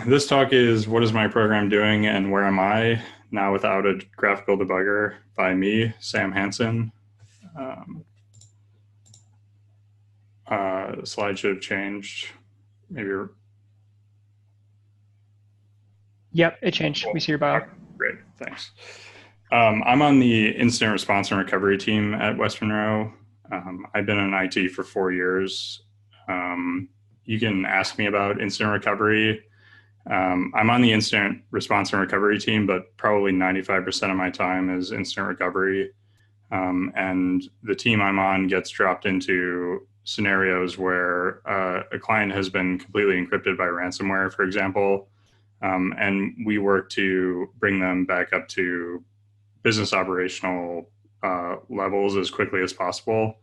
This talk is What is my program doing and where am I? Now without a graphical debugger by me, Sam Hansen. The slide should have changed. Maybe. Yep, it changed. We see your bio. Great, thanks. I'm on the incident response and recovery team at Western Row. I've been in IT for 4 years. You can ask me about incident recovery. I'm on the incident response and recovery team, but probably 95% of my time is incident recovery. And the team I'm on gets dropped into scenarios where a client has been completely encrypted by ransomware, for example, and we work to bring them back up to business operational levels as quickly as possible.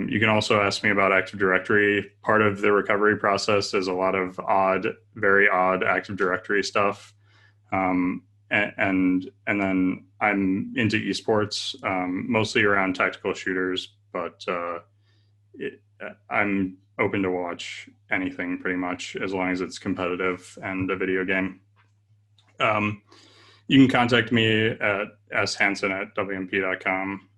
You can also ask me about Active Directory. Part of the recovery process is a lot of very odd Active Directory stuff. And then I'm into esports, mostly around tactical shooters, but I'm open to watch anything pretty much as long as it's competitive and a video game. You can contact me at shansen@wmp.com.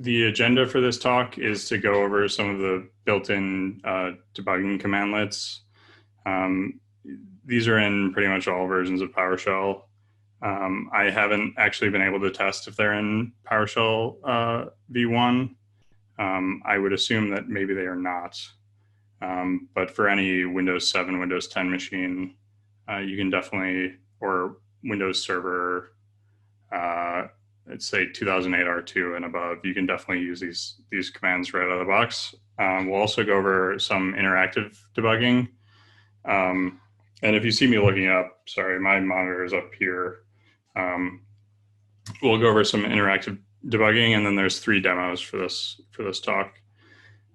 The agenda for this talk is to go over some of the built-in debugging commandlets. These are in pretty much all versions of PowerShell. I haven't actually been able to test if they're in PowerShell v1. I would assume that maybe they are not. But for any Windows 7, Windows 10 machine, you can definitely, or Windows Server, let's say 2008 R2 and above, you can definitely use these commands right out of the box. We'll also go over some interactive debugging. And if you see me looking up, sorry, my monitor is up here. We'll go over some interactive debugging, and then there's 3 demos for this talk.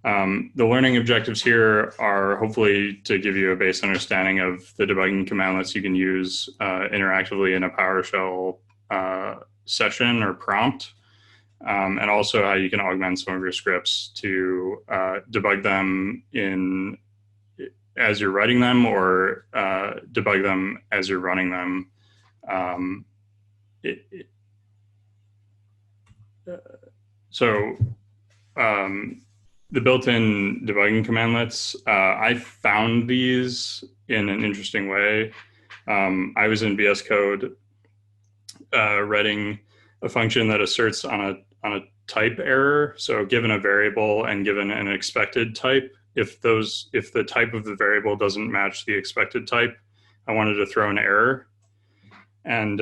The learning objectives here are hopefully to give you a base understanding of the debugging commandlets you can use interactively in a PowerShell session or prompt, and also how you can augment some of your scripts to debug them as you're writing them, or debug them as you're running them. The built-in debugging commandlets, I found these in an interesting way. I was in VS Code writing a function that asserts on a type error. So given a variable and given an expected type, if the type of the variable doesn't match the expected type, I wanted to throw an error. And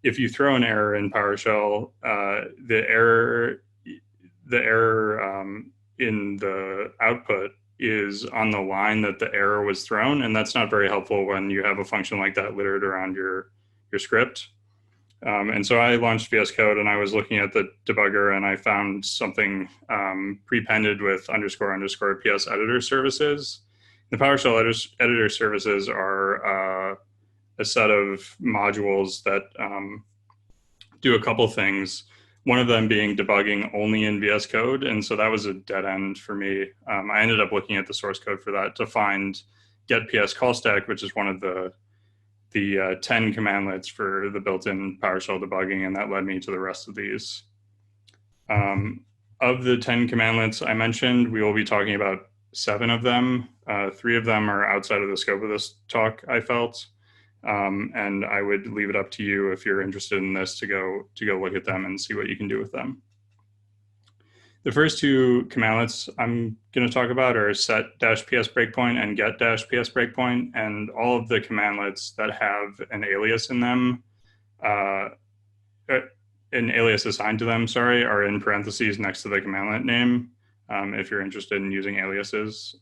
if you throw an error in PowerShell, the error in the output is on the line that the error was thrown, and that's not very helpful when you have a function like that littered around your script. And so I launched VS Code, and I was looking at the debugger, and I found something prepended with __ PS editor services. The PowerShell editor services are a set of modules that do a couple things. One of them being debugging only in VS Code, and so that was a dead end for me. I ended up looking at the source code for that to find get PS call stack, which is one of the 10 commandlets for the built-in PowerShell debugging, and that led me to the rest of these. Of the 10 commandlets I mentioned, we will be talking about 7 of them. 3 of them are outside of the scope of this talk, I felt. And I would leave it up to you if you're interested in this to go look at them and see what you can do with them. The first 2 commandlets I'm going to talk about are set-ps breakpoint and get-ps breakpoint, and all of the commandlets that have an alias in them, an alias assigned to them, sorry, are in parentheses next to the commandlet name, if you're interested in using aliases.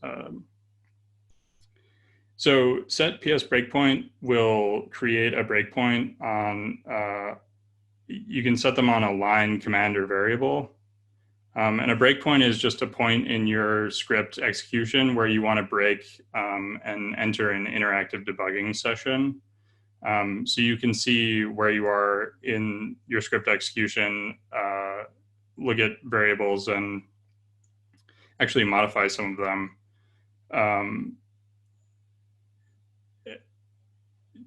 So set-ps breakpoint will create a breakpoint on, you can set them on a line, command, or variable. And a breakpoint is just a point in your script execution where you want to break and enter an interactive debugging session. So you can see where you are in your script execution, look at variables and actually modify some of them.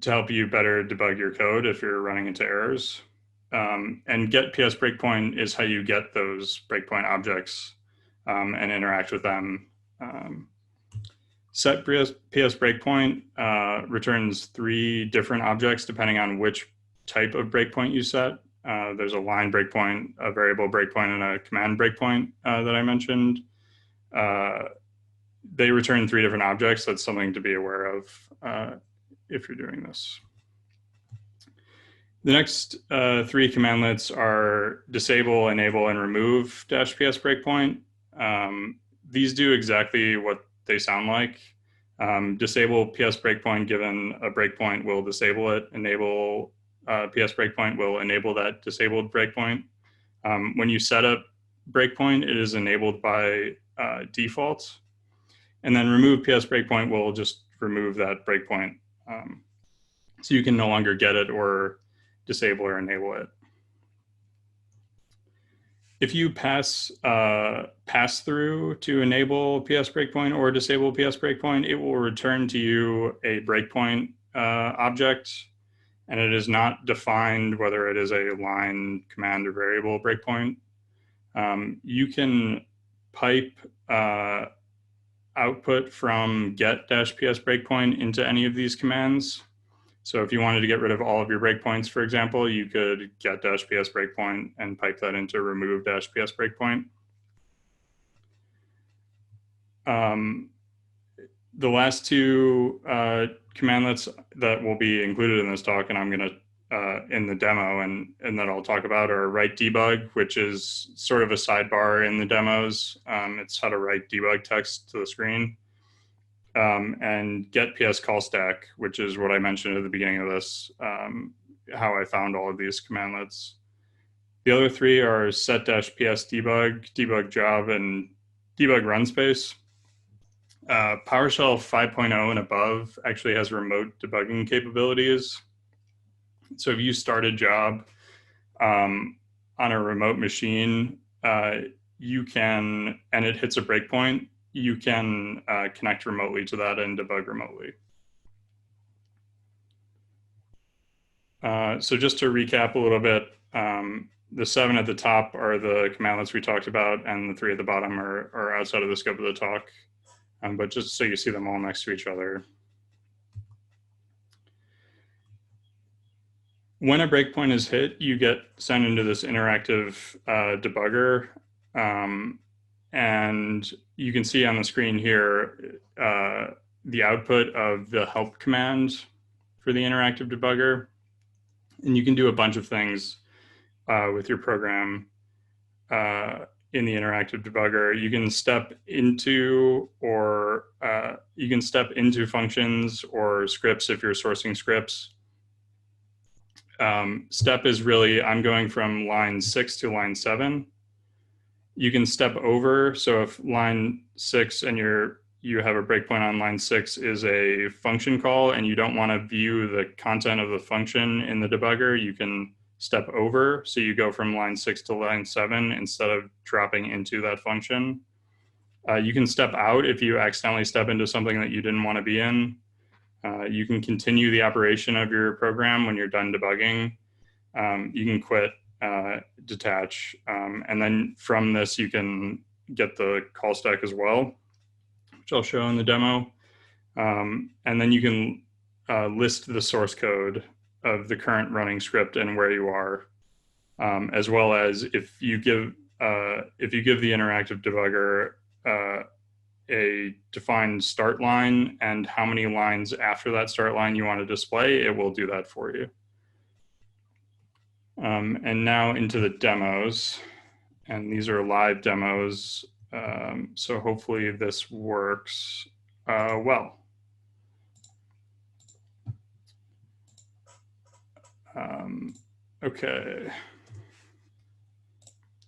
to help you better debug your code if you're running into errors. And get PS breakpoint is how you get those breakpoint objects and interact with them. Set PS breakpoint returns 3 different objects depending on which type of breakpoint you set. There's a line breakpoint, a variable breakpoint, and a command breakpoint that I mentioned. They return 3 different objects. That's something to be aware of if you're doing this. The next 3 commandlets are disable, enable, and remove -ps breakpoint. These do exactly what they sound like. Disable PS breakpoint given a breakpoint will disable it. Enable PS breakpoint will enable that disabled breakpoint. When you set up breakpoint, it is enabled by default. And then remove PS breakpoint will just remove that breakpoint. So you can no longer get it or disable or enable it. If you pass through to enable PS breakpoint or disable PS breakpoint, it will return to you a breakpoint object, and it is not defined whether it is a line, command, or variable breakpoint. You can pipe output from get-ps breakpoint into any of these commands. So if you wanted to get rid of all of your breakpoints, for example, you could get-ps breakpoint and pipe that into remove-ps breakpoint. The last 2 commandlets that will be included in this talk, and I'm going to in the demo, and that I'll talk about, are write debug, which is sort of a sidebar in the demos. It's how to write debug text to the screen. And get PS call stack, which is what I mentioned at the beginning of this, how I found all of these commandlets. The other 3 are set-ps debug, debug job, and debug run space. PowerShell 5.0 and above actually has remote debugging capabilities. So if you start a job on a remote machine, you can, and it hits a breakpoint, you can connect remotely to that and debug remotely. So just to recap a little bit, the 7 at the top are the commandlets we talked about, and the 3 at the bottom are outside of the scope of the talk, but just so you see them all next to each other. When a breakpoint is hit, you get sent into this interactive debugger, and you can see on the screen here the output of the help command for the interactive debugger. And you can do a bunch of things with your program in the interactive debugger. You can step into functions or scripts if you're sourcing scripts. Step is really, I'm going from line 6 to line 7. You can step over. So if line 6 and you have a breakpoint on line 6 is a function call and you don't want to view the content of the function in the debugger, you can step over. So you go from line 6 to line 7 instead of dropping into that function. You can step out if you accidentally step into something that you didn't want to be in. You can continue the operation of your program when you're done debugging. You can quit, detach, and then from this you can get the call stack as well, which I'll show in the demo. And then you can list the source code of the current running script and where you are, as well as if you give the interactive debugger a defined start line and how many lines after that start line you want to display, it will do that for you. And now into the demos, and these are live demos, so hopefully this works well. Okay,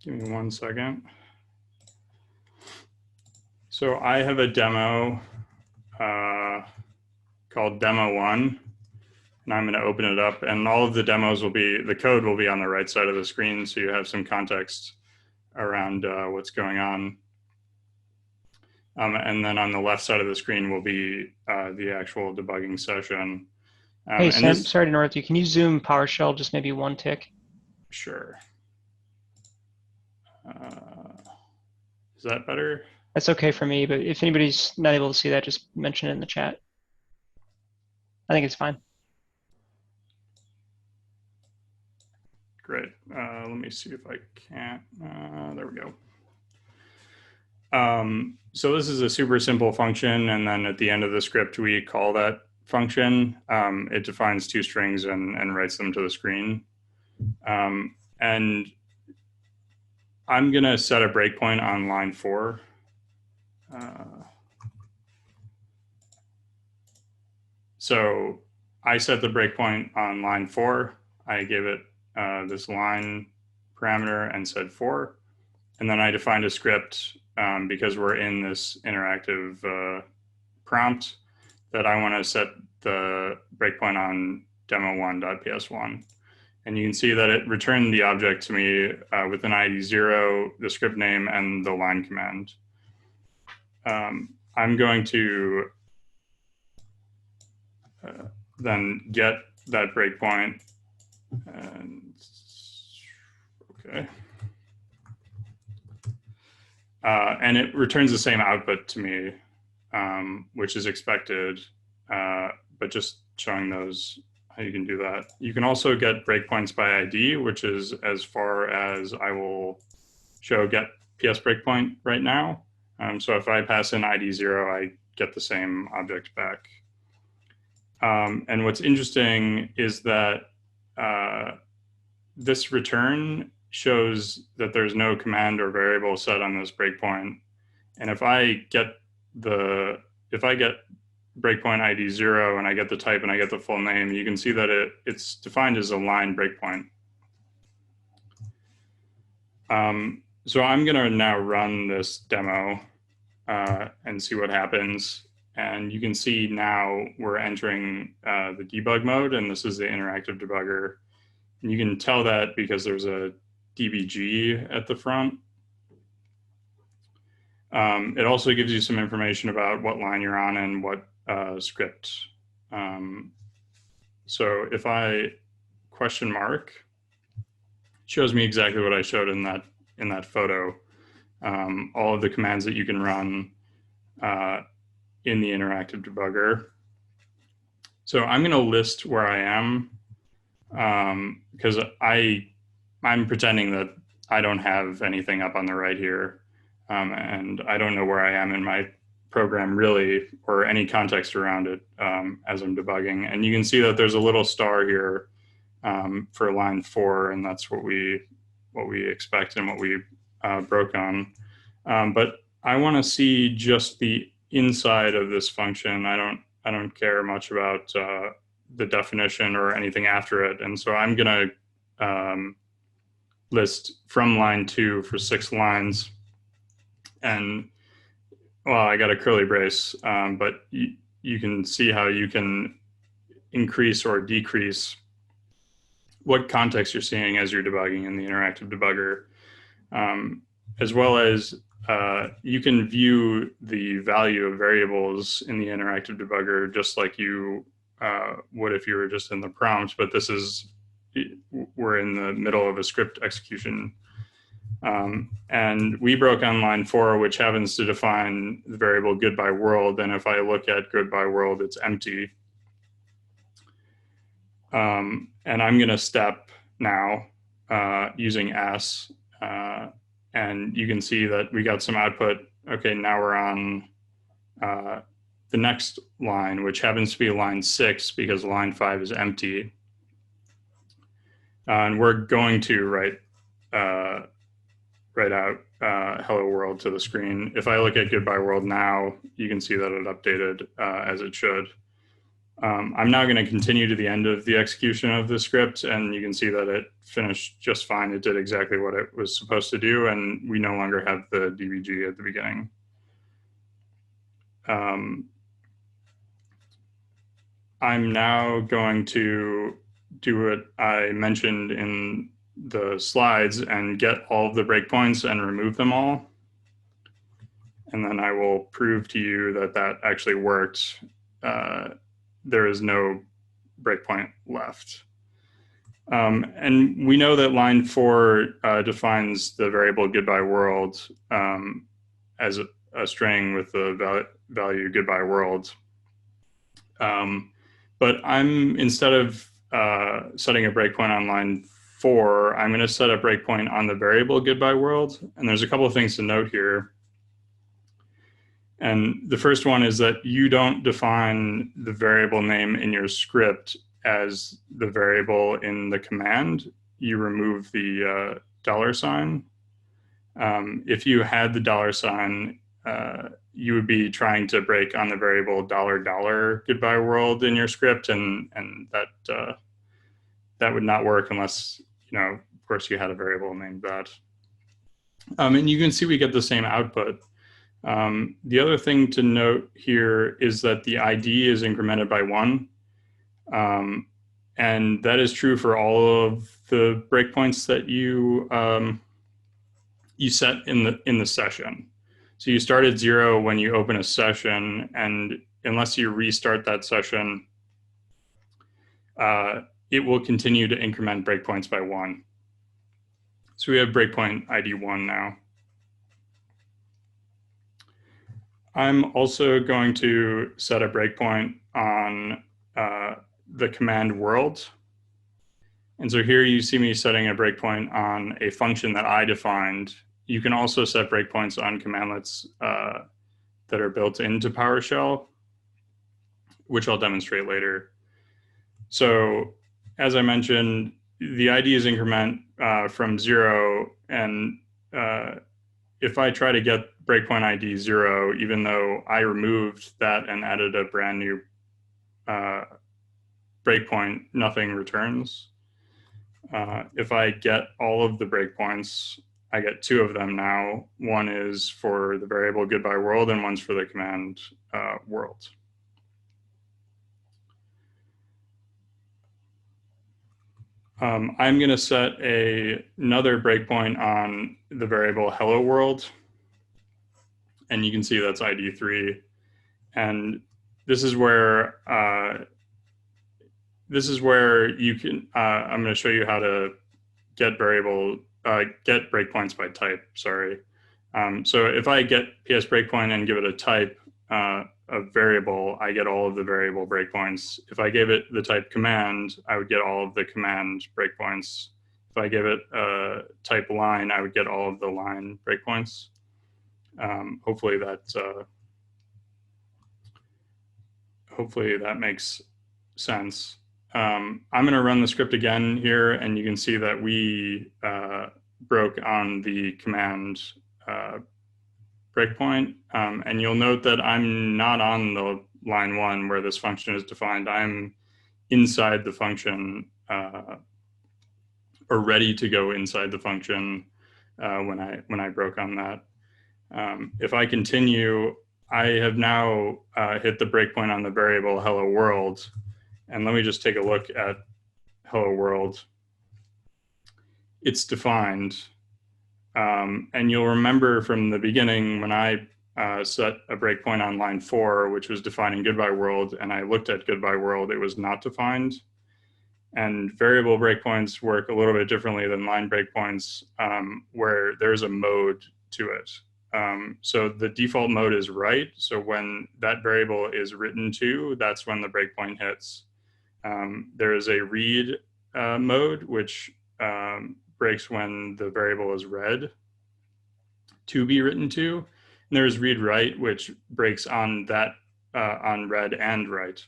give me 1 second. So I have a demo called Demo 1. And I'm going to open it up, and all of the demos will be, the code will be on the right side of the screen, so you have some context around what's going on. And then on the left side of the screen will be the actual debugging session. Hey, And Sam, this, sorry to interrupt you. Can you zoom PowerShell just maybe one tick? sure. Uh, is that better? That's okay for me, but if anybody's not able to see that, just mention it in the chat. I think it's fine. Great. Let me see if I can't. There we go. So this is a super simple function, and then at the end of the script, we call that function. It defines two strings and writes them to the screen. And I'm going to set a breakpoint on line 4. So I set the breakpoint on line 4. I gave it this line parameter and said 4. And then I defined a script because we're in this interactive prompt that I want to set the breakpoint on demo1.ps1. And you can see that it returned the object to me with an ID 0, the script name, and the line command. I'm going to then get that breakpoint. And, okay. And it returns the same output to me, which is expected, but just showing those how you can do that. You can also get breakpoints by ID, which is as far as I will show get PS breakpoint right now. So if I pass in ID 0, I get the same object back. And what's interesting is that this return shows that there's no command or variable set on this breakpoint. And if I get breakpoint ID 0 and I get the type and I get the full name, you can see that it's defined as a line breakpoint. So I'm going to now run this demo and see what happens. And you can see now we're entering the debug mode, and this is the interactive debugger. And you can tell that because there's a DBG at the front. It also gives you some information about what line you're on and what script. So if I question mark, it shows me exactly what I showed in that photo. All of the commands that you can run in the interactive debugger. So I'm going to list where I am because I'm pretending that I don't have anything up on the right here. And I don't know where I am in my program really, or any context around it as I'm debugging. And you can see that there's a little star here for line 4, and that's what we expect and what we broke on. But I want to see just the inside of this function. I don't care much about the definition or anything after it. And so I'm going to list from line 2 for 6 lines. And well, I got a curly brace, but you can see how you can increase or decrease what context you're seeing as you're debugging in the interactive debugger, as well as you can view the value of variables in the interactive debugger just like you would if you were just in the prompt, but we're in the middle of a script execution. And we broke on line 4, which happens to define the variable goodbye world. And if I look at goodbye world, it's empty. And I'm going to step now using S. And you can see that we got some output. Okay, now we're on the next line, which happens to be line 6 because line 5 is empty. And we're going to write out hello world to the screen. If I look at goodbye world now, you can see that it updated as it should. I'm now going to continue to the end of the execution of the script, and you can see that it finished just fine. It did exactly what it was supposed to do, and we no longer have the DBG at the beginning. I'm now going to do what I mentioned in the slides and get all of the breakpoints and remove them all. And then I will prove to you that that actually worked. There is no breakpoint left. And we know that line 4 defines the variable goodbye world as a string with the value goodbye world. But instead of setting a breakpoint on line 4, I'm going to set a breakpoint on the variable goodbye world. And there's a couple of things to note here. And the first one is that you don't define the variable name in your script as the variable in the command. You remove the $sign. If you had the $sign, you would be trying to break on the variable $goodbye world in your script, and that would not work unless, of course, you had a variable named that. And you can see we get the same output. The other thing to note here is that the ID is incremented by 1. And that is true for all of the breakpoints that you set in the session. So you start at 0 when you open a session, and unless you restart that session, it will continue to increment breakpoints by 1. So we have breakpoint ID 1 now. I'm also going to set a breakpoint on the command world. And so here you see me setting a breakpoint on a function that I defined. You can also set breakpoints on commandlets that are built into PowerShell, which I'll demonstrate later. So as I mentioned, the ID is increment from 0, and if I try to get breakpoint ID 0, even though I removed that and added a brand new breakpoint, nothing returns. If I get all of the breakpoints, I get 2 of them now. One is for the variable goodbye world, and one's for the command world. I'm going to set another breakpoint on the variable hello world. And you can see that's ID 3. And this is where you can, I'm going to show you how to get breakpoints by type, sorry. So if I get PS breakpoint and give it a type of variable, I get all of the variable breakpoints. If I gave it the type command, I would get all of the command breakpoints. If I gave it a type line, I would get all of the line breakpoints. Hopefully that makes sense. I'm going to run the script again here, and you can see that we broke on the command breakpoint. And you'll note that I'm not on the line 1 where this function is defined. I'm inside the function, or ready to go inside the function when I broke on that. If I continue, I have now hit the breakpoint on the variable hello world. And let me just take a look at hello world. It's defined. And you'll remember from the beginning when I set a breakpoint on line 4, which was defining goodbye world, and I looked at goodbye world, it was not defined. And variable breakpoints work a little bit differently than line breakpoints, where there's a mode to it. So the default mode is write. So when that variable is written to, that's when the breakpoint hits. There is a read mode, which breaks when the variable is read to be written to. And there's read write, which breaks on that on read and write.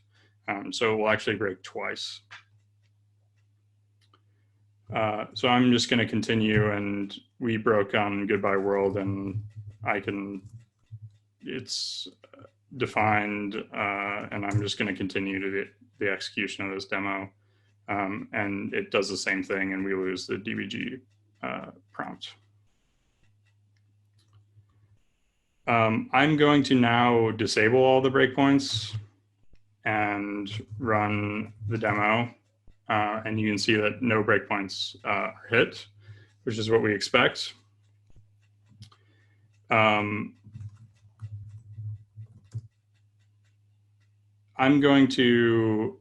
So it will actually break twice. So I'm just going to continue, and we broke on goodbye world, and it's defined, and I'm just going to continue to the execution of this demo. And it does the same thing, and we lose the dbg prompt. I'm going to now disable all the breakpoints and run the demo. And you can see that no breakpoints are hit, which is what we expect. I'm going to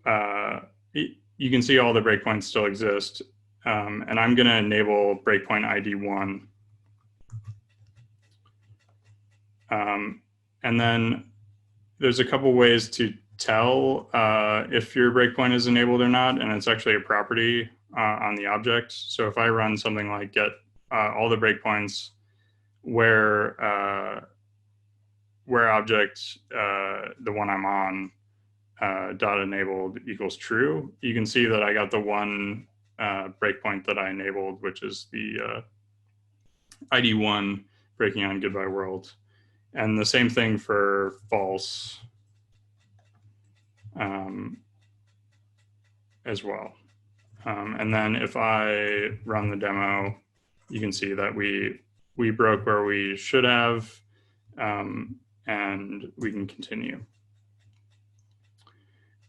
you can see all the breakpoints still exist. And I'm going to enable breakpoint ID 1. And then there's a couple ways to tell if your breakpoint is enabled or not, and it's actually a property on the object. So if I run something like get all the breakpoints where object, the one I'm on, dot enabled equals true, you can see that I got the one breakpoint that I enabled, which is the ID 1 breaking on goodbye world. And the same thing for false as well. And then if I run the demo, you can see that we broke where we should have, and we can continue.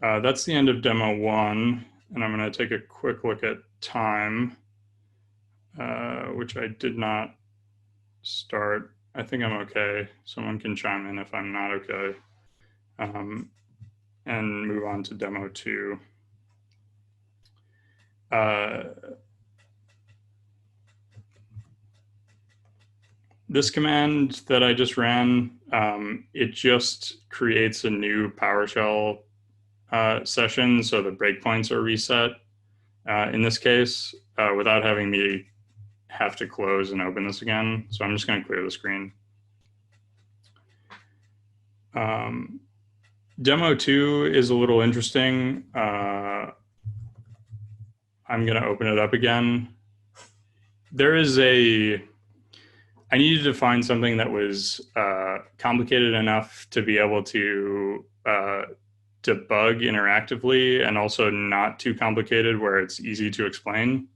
That's the end of demo 1, and I'm going to take a quick look at time, which I did not start. I think I'm okay. Someone can chime in if I'm not okay, and move on to demo 2. This command that I just ran, it just creates a new PowerShell session, so the breakpoints are reset in this case, without having me have to close and open this again. So I'm just going to clear the screen. Demo 2 is a little interesting. I'm going to open it up again. I needed to find something that was complicated enough to be able to debug interactively, and also not too complicated where it's easy to explain.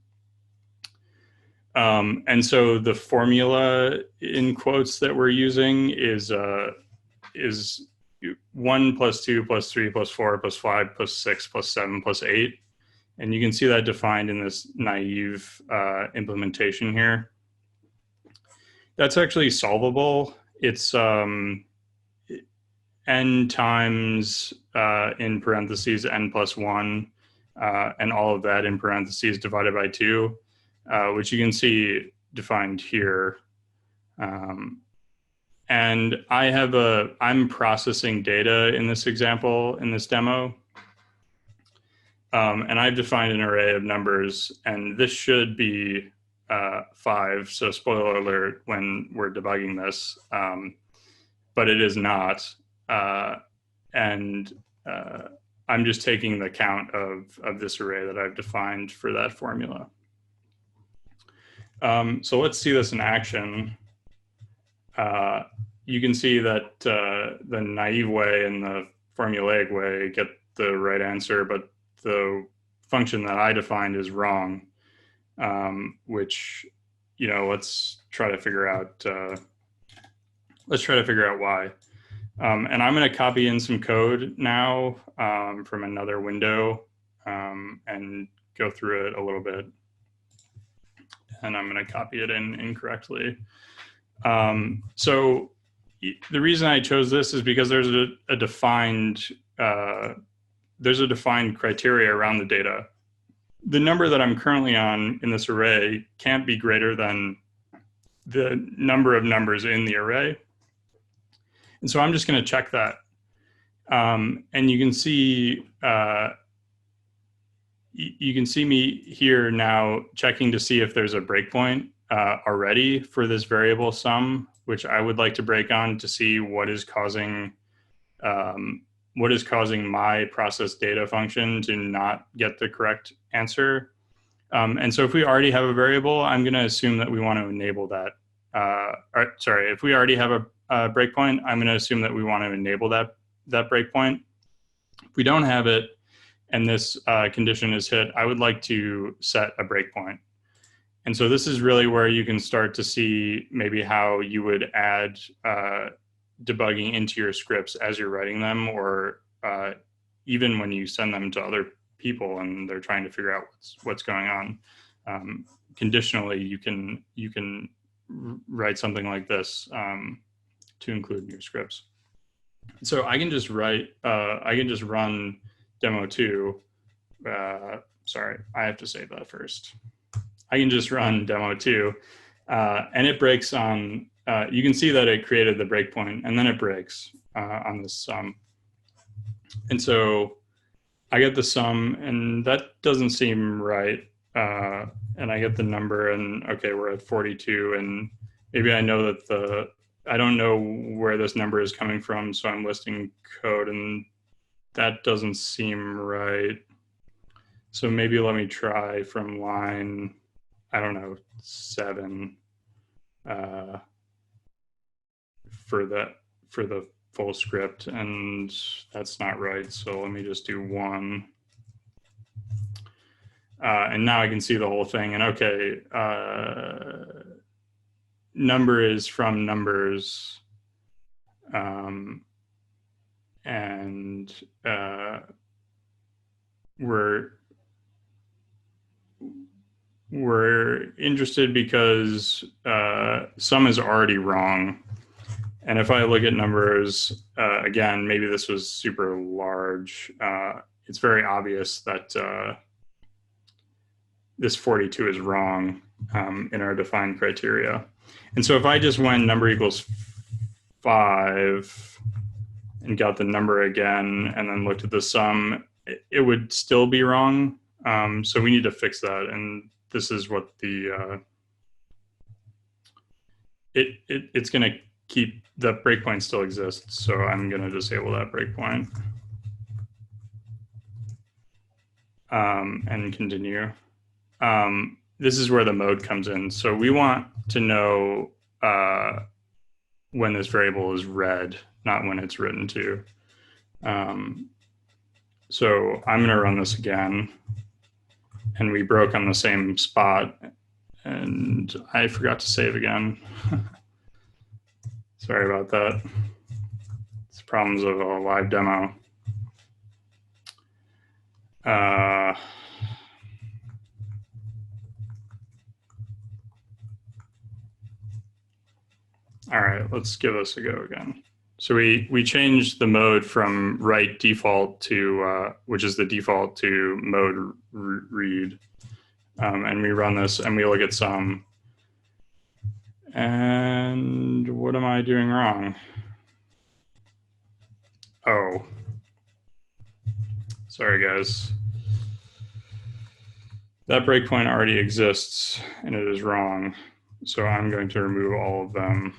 And so the formula in quotes that we're using is 1 plus 2 plus 3 plus 4 plus 5 plus 6 plus 7 plus 8. And you can see that defined in this naive implementation here. That's actually solvable. It's n times in parentheses n plus 1, and all of that in parentheses divided by 2, which you can see defined here. And I'm processing data in this example, in this demo. And I've defined an array of numbers, and this should be 5. So spoiler alert when we're debugging this, but it is not. And I'm just taking the count of this array that I've defined for that formula. So let's see this in action. You can see that the naive way and the formulaic way get the right answer, but the function that I defined is wrong, which, let's try to figure out why. And I'm going to copy in some code now from another window and go through it a little bit. And I'm going to copy it in incorrectly. So the reason I chose this is because there's a defined criteria around the data. The number that I'm currently on in this array can't be greater than the number of numbers in the array. And so I'm just going to check that. And you can see me here now checking to see if there's a breakpoint already for this variable sum, which I would like to break on to see what is causing my process data function to not get the correct answer. And so if we already have a variable, I'm going to assume that we want to enable that. If we already have a breakpoint, I'm going to assume that we want to enable that breakpoint. If we don't have it and this condition is hit, I would like to set a breakpoint. And so this is really where you can start to see maybe how you would add debugging into your scripts as you're writing them, or even when you send them to other people and they're trying to figure out what's going on. Conditionally, you can write something like this to include in your scripts. So I can just run demo 2, sorry, I have to save that first. I can just run demo 2, and it breaks on, you can see that it created the breakpoint, and then it breaks on this sum. And so I get the sum, and that doesn't seem right. And I get the number, and okay, we're at 42, and maybe I know that I don't know where this number is coming from, so I'm listing code, and that doesn't seem right. So maybe let me try from line, I don't know, 7 for the full script, and that's not right. So let me just do 1. And now I can see the whole thing. And okay, number is from numbers, and we're interested because sum is already wrong. And if I look at numbers, again, maybe this was super large. It's very obvious that this 42 is wrong in our defined criteria. And so if I just went number equals 5 and got the number again and then looked at the sum, it would still be wrong. So we need to fix that. And this is what the, it's going to keep, the breakpoint still exists. So I'm going to disable that breakpoint and continue. This is where the mode comes in. So we want to know when this variable is read, not when it's written to. So I'm going to run this again. And we broke on the same spot. And I forgot to save again. Sorry about that. It's problems of a live demo. All right, let's give this a go again. So we changed the mode from write default to, which is the default, to mode read. And we run this and we look at sum. And what am I doing wrong? Oh, sorry guys. That breakpoint already exists and it is wrong. So I'm going to remove all of them.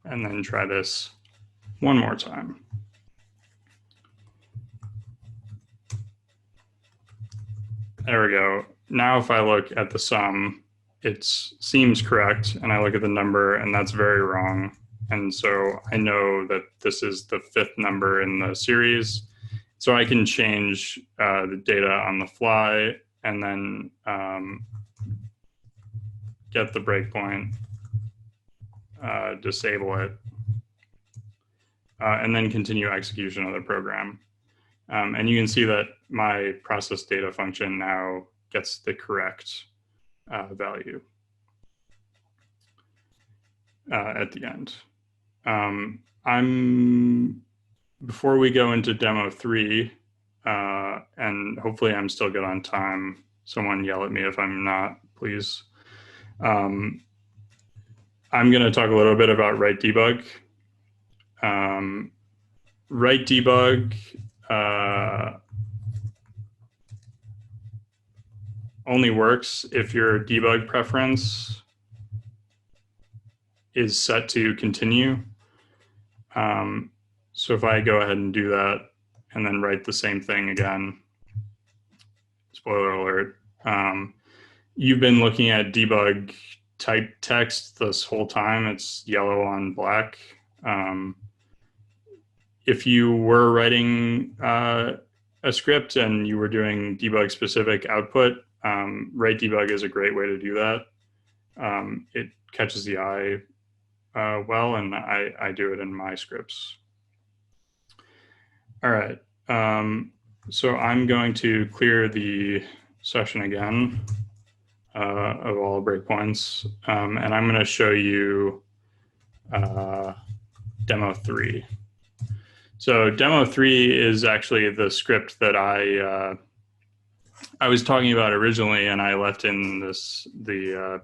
And then try this one more time. There we go. Now if I look at the sum, it seems correct, and I look at the number, and that's very wrong. And so I know that this is the 5th number in the series. So I can change the data on the fly, and then get the breakpoint, disable it, and then continue execution of the program. And you can see that my process data function now gets the correct value at the end. Before we go into demo 3, and hopefully I'm still good on time. Someone yell at me if I'm not, please. I'm going to talk a little bit about write debug. Write debug only works if your debug preference is set to continue. So if I go ahead and do that and then write the same thing again, spoiler alert, you've been looking at debug type text this whole time. It's yellow on black. If you were writing a script and you were doing debug specific output, write debug is a great way to do that. It catches the eye well, and I do it in my scripts. All right, so I'm going to clear the session again of all breakpoints, and I'm going to show you demo 3. So demo 3 is actually the script that I was talking about originally, and I left in the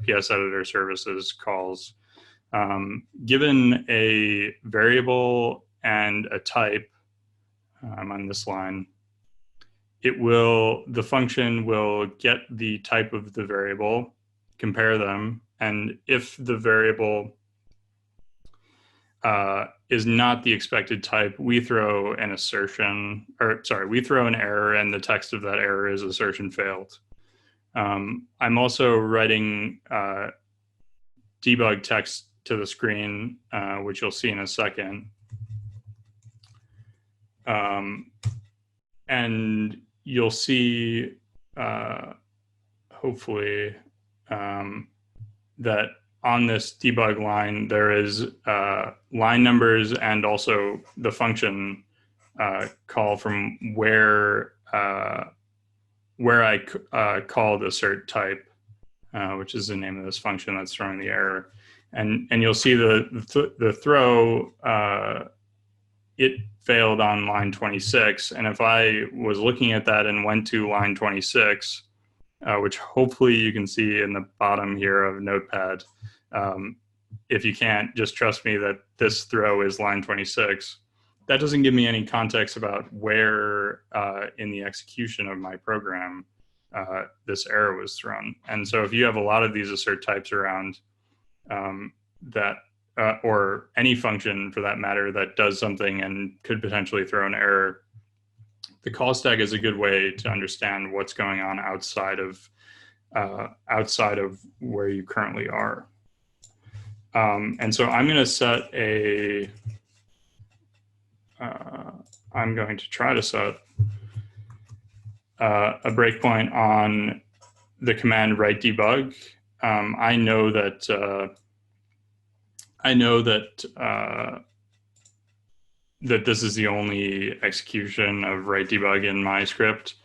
PS editor services calls. Given a variable and a type, on this line, the function will get the type of the variable, compare them, and if the variable is not the expected type, we throw an error, and the text of that error is assertion failed. I'm also writing debug text to the screen, which you'll see in a second. And you'll see, hopefully, that on this debug line, there is line numbers and also the function call from where I called assert type, which is the name of this function that's throwing the error. And you'll see the throw, it failed on line 26. And if I was looking at that and went to line 26, which hopefully you can see in the bottom here of Notepad, if you can't, just trust me that this throw is line 26. That doesn't give me any context about where in the execution of my program this error was thrown. And so if you have a lot of these assert types around, or any function for that matter that does something and could potentially throw an error, the call stack is a good way to understand what's going on outside of where you currently are. And so I'm going to set I'm going to try to set a breakpoint on the command write debug. I know that this is the only execution of write debug in my script.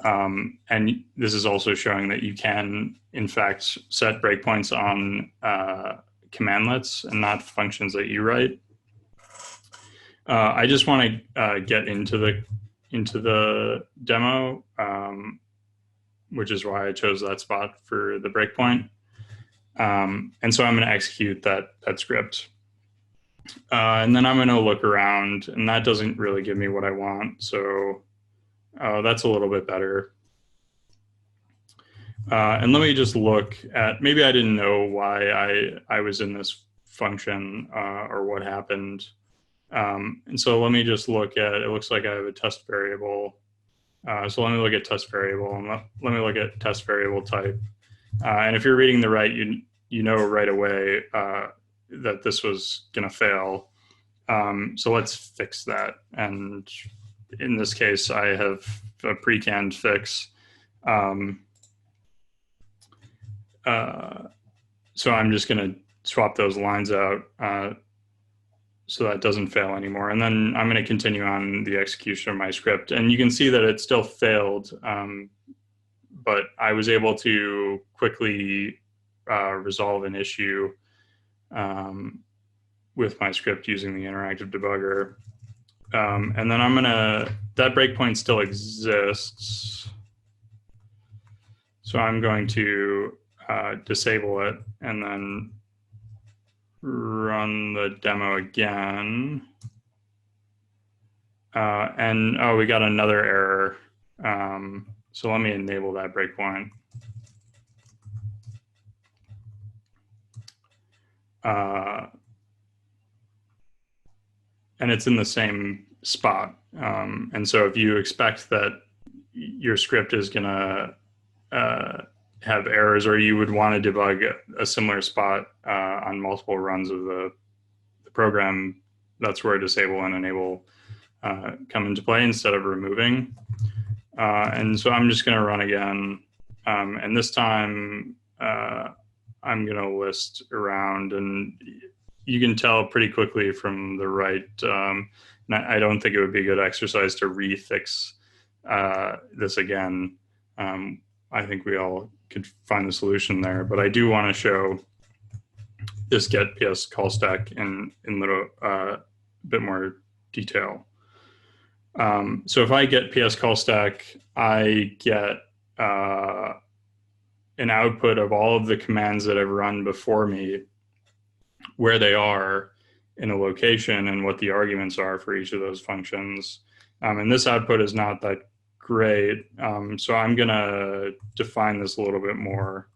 And this is also showing that you can, in fact, set breakpoints on cmdlets and not functions that you write. I just want to get into the demo, which is why I chose that spot for the breakpoint. And so I'm going to execute that script. And then I'm going to look around, and that doesn't really give me what I want. So that's a little bit better. And let me just look at, maybe I didn't know why I was in this function or what happened. And so let me just look at, it looks like I have a test variable. So let me look at test variable, and let me look at test variable type. And if you're reading the right, you know right away that this was going to fail. So let's fix that. And in this case, I have a pre-canned fix. So I'm just going to swap those lines out so that doesn't fail anymore. And then I'm going to continue on the execution of my script. And you can see that it still failed, but I was able to quickly resolve an issue with my script using the interactive debugger. And then that breakpoint still exists. So I'm going to disable it and then run the demo again. And we got another error. So let me enable that breakpoint. And it's in the same spot. And so if you expect that your script is going to have errors, or you would want to debug a similar spot on multiple runs of the program, that's where disable and enable come into play instead of removing. And so I'm just going to run again. And this time I'm going to list around, and you can tell pretty quickly from the right. I don't think it would be a good exercise to refix this again. I think we all could find the solution there, but I do want to show this get PS call stack in little bit more detail. So if I get PS call stack, I get an output of all of the commands that have run before me, where they are in a location and what the arguments are for each of those functions. And this output is not that great. So I'm going to define this a little bit more.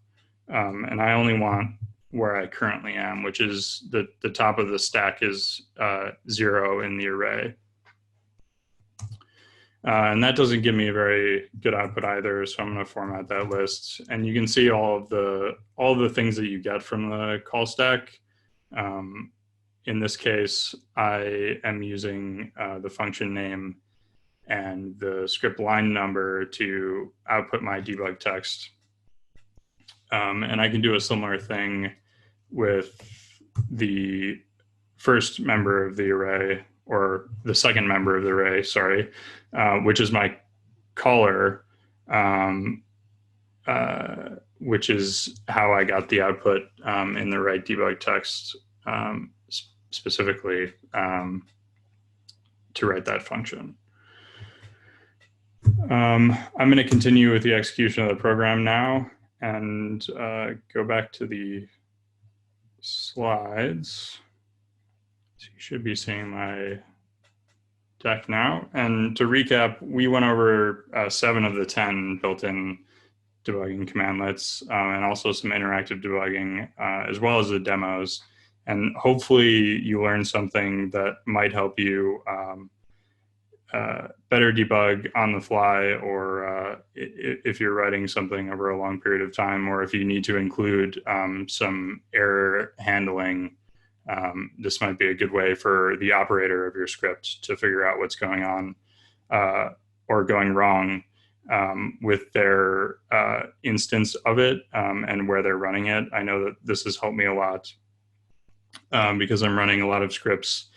And I only want where I currently am, which is the top of the stack is 0 in the array. And that doesn't give me a very good output either, so I'm going to format that list. And you can see all of the things that you get from the call stack. In this case, I am using the function name and the script line number to output my debug text. And I can do a similar thing with the first member of the array, or the second member of the array, sorry, which is my caller, which is how I got the output in the right debug text specifically to write that function. I'm going to continue with the execution of the program now and go back to the slides. So you should be seeing my deck now. And to recap, we went over 7 of the 10 built-in debugging commandlets and also some interactive debugging, as well as the demos. And hopefully you learned something that might help you better debug on the fly, or if you're writing something over a long period of time, or if you need to include some error handling. This might be a good way for the operator of your script to figure out what's going on or going wrong with their instance of it and where they're running it. I know that this has helped me a lot because I'm running a lot of scripts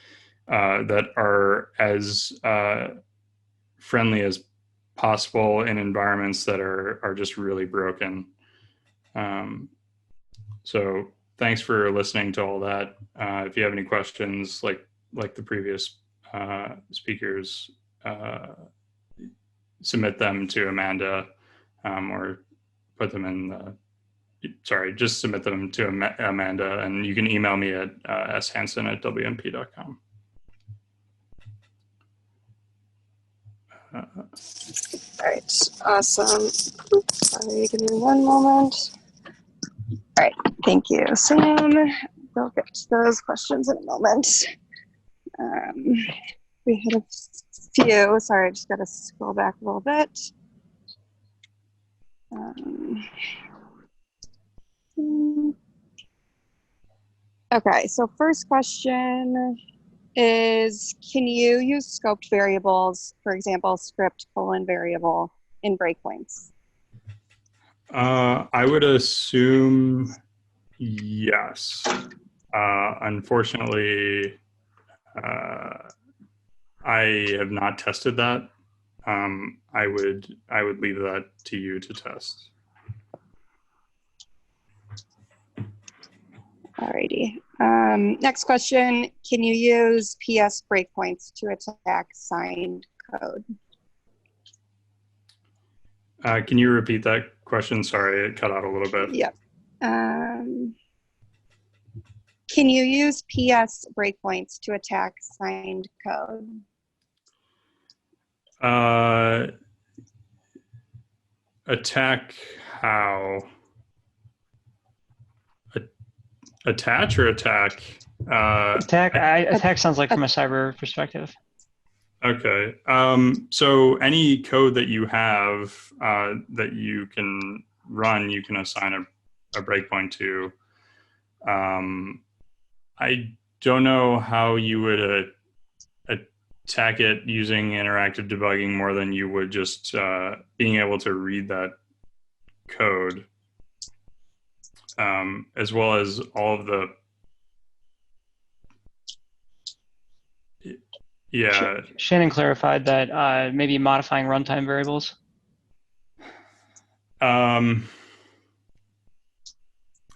that are as friendly as possible in environments that are just really broken. So thanks for listening to all that. If you have any questions, like the previous speakers, submit them to Amanda or put them in the, just submit them to Amanda, and you can email me at shansen@wmp.com. All right, awesome. Sorry, give me one moment. All right, thank you, Sam. We'll get to those questions in a moment. We had a few. Sorry, I just got to scroll back a little bit. Okay, so first question is, can you use scoped variables, for example, script : variable in breakpoints? I would assume yes. Unfortunately, I have not tested that. I would leave that to you to test. Alrighty. Next question, can you use PS breakpoints to attack signed code? Can you repeat that question? Sorry, it cut out a little bit. Yep. Can you use PS breakpoints to attack signed code? Attack how? Attach or attack? Attack sounds like from a cyber perspective. Okay. So any code that you have that you can run, you can assign a breakpoint to. I don't know how you would attack it using interactive debugging more than you would just being able to read that code, as well as all of the Shannon clarified that maybe modifying runtime variables.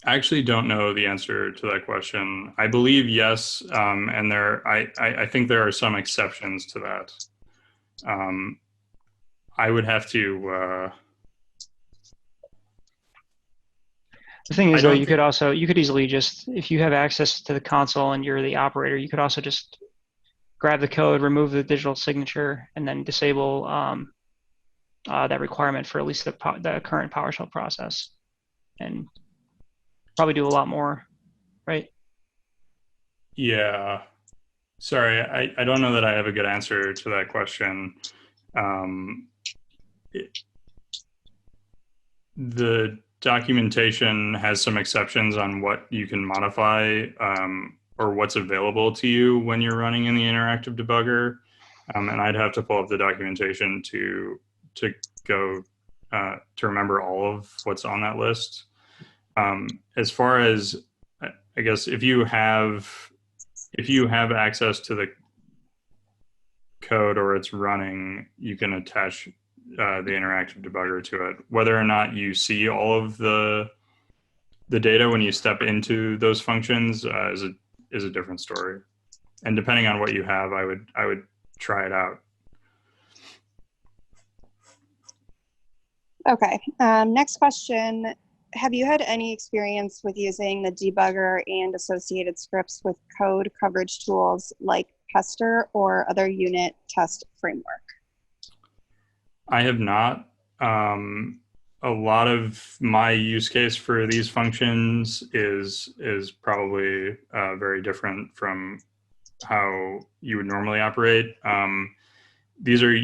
I actually don't know the answer to that question. I believe yes, and I think there are some exceptions to that. I would have to. The thing I is, though, don't you think. could easily just, if you have access to the console and you're the operator, you could also just grab the code, remove the digital signature, and then disable that requirement for at least the current PowerShell process, and probably do a lot more, right? Yeah. Sorry, I don't know that I have a good answer to that question. It, the documentation has some exceptions on what you can modify or what's available to you when you're running in the interactive debugger. And I'd have to pull up the documentation to go to remember all of what's on that list. As far as, I guess, if you have access to the code or it's running, you can attach the interactive debugger to it. Whether or not you see all of the data when you step into those functions is a different story. And depending on what you have, I would try it out. Okay. Next question. Have you had any experience with using the debugger and associated scripts with code coverage tools like Pester or other unit test framework? I have not. A lot of my use case for these functions is probably very different from how you would normally operate. These are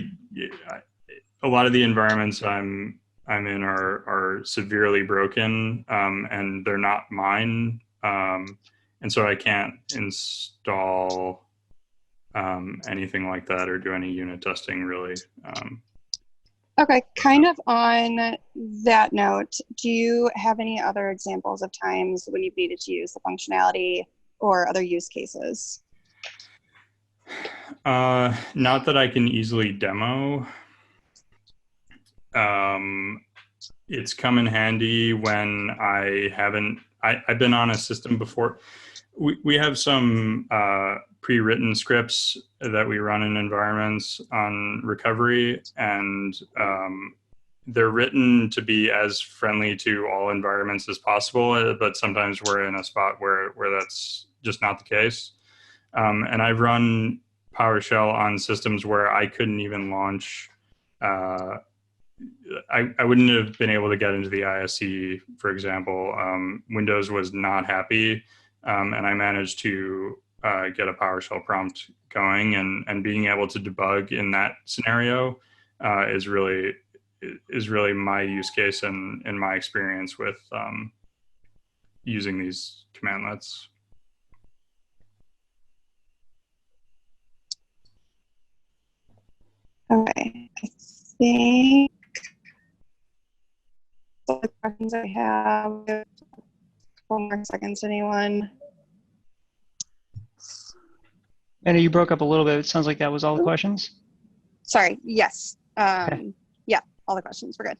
a lot of the environments I'm in are severely broken, and they're not mine, and so I can't install anything like that or do any unit testing really. Okay, kind of on that note, do you have any other examples of times when you've needed to use the functionality or other use cases? Not that I can easily demo. It's come in handy when I've been on a system before. We have some pre-written scripts that we run in environments on recovery, and they're written to be as friendly to all environments as possible, but sometimes we're in a spot where that's just not the case. And I've run PowerShell on systems where I couldn't even launch I wouldn't have been able to get into the ISE, for example. Windows was not happy, and I managed to get a PowerShell prompt going, and being able to debug in that scenario is really my use case and my experience with using these commandlets. Okay, I think all the questions I have. 4 more seconds, anyone? Anna, you broke up a little bit. It sounds like that was all the questions. Sorry, yes. Okay. Yeah, all the questions were good.